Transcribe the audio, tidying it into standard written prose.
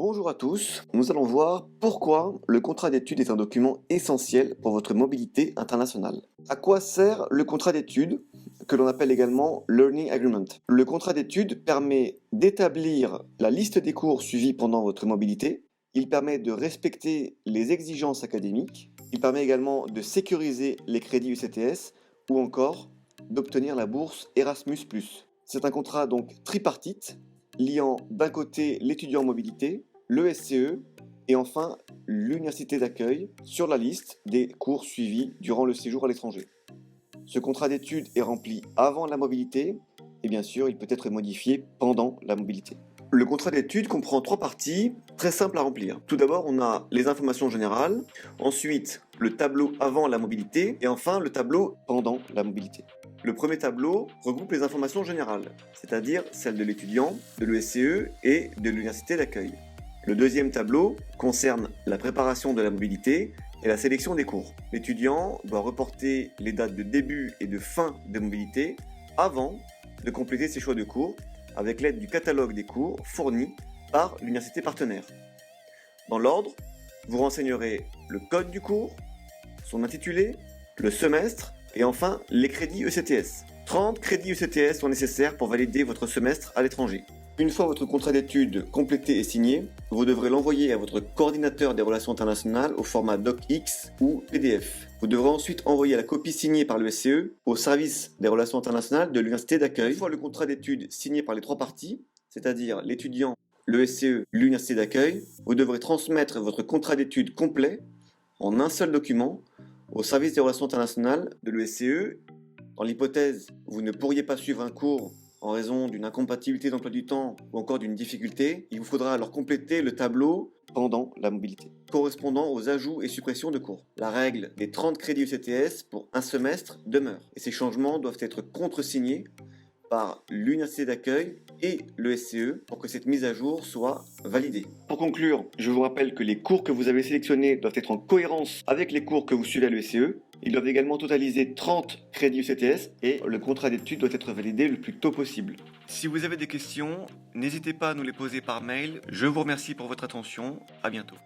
Bonjour à tous, nous allons voir pourquoi le contrat d'études est un document essentiel pour votre mobilité internationale. À quoi sert le contrat d'études, que l'on appelle également Learning Agreement? Le contrat d'études permet d'établir la liste des cours suivis pendant votre mobilité, il permet de respecter les exigences académiques, il permet également de sécuriser les crédits UCTS ou encore d'obtenir la bourse Erasmus+. C'est un contrat donc tripartite liant d'un côté l'étudiant en mobilité, le SCE et enfin l'université d'accueil sur la liste des cours suivis durant le séjour à l'étranger. Ce contrat d'études est rempli avant la mobilité et bien sûr il peut être modifié pendant la mobilité. Le contrat d'études comprend 3 parties très simples à remplir. Tout d'abord, on a les informations générales, ensuite le tableau avant la mobilité et enfin le tableau pendant la mobilité. Le premier tableau regroupe les informations générales, c'est-à-dire celles de l'étudiant, de l'ESCE et de l'université d'accueil. Le deuxième tableau concerne la préparation de la mobilité et la sélection des cours. L'étudiant doit reporter les dates de début et de fin de mobilité avant de compléter ses choix de cours avec l'aide du catalogue des cours fourni par l'université partenaire. Dans l'ordre, vous renseignerez le code du cours, son intitulé, le semestre et enfin les crédits ECTS. 30 crédits ECTS sont nécessaires pour valider votre semestre à l'étranger. Une fois votre contrat d'études complété et signé, vous devrez l'envoyer à votre coordinateur des relations internationales au format DocX ou PDF. Vous devrez ensuite envoyer la copie signée par le SCE au service des relations internationales de l'université d'accueil. Une fois le contrat d'études signé par les 3 parties, c'est-à-dire l'étudiant, le SCE, l'université d'accueil, vous devrez transmettre votre contrat d'études complet en un seul document au service des relations internationales de l'ESCE. Dans l'hypothèse où vous ne pourriez pas suivre un cours en raison d'une incompatibilité d'emploi du temps ou encore d'une difficulté, il vous faudra alors compléter le tableau pendant la mobilité, correspondant aux ajouts et suppressions de cours. La règle des 30 crédits ECTS pour un semestre demeure, et ces changements doivent être contresignés par l'université d'accueil et le SCE pour que cette mise à jour soit validée. Pour conclure, je vous rappelle que les cours que vous avez sélectionnés doivent être en cohérence avec les cours que vous suivez à l'ESCE. Ils doivent également totaliser 30 crédits UCTS et le contrat d'études doit être validé le plus tôt possible. Si vous avez des questions, n'hésitez pas à nous les poser par mail. Je vous remercie pour votre attention. À bientôt.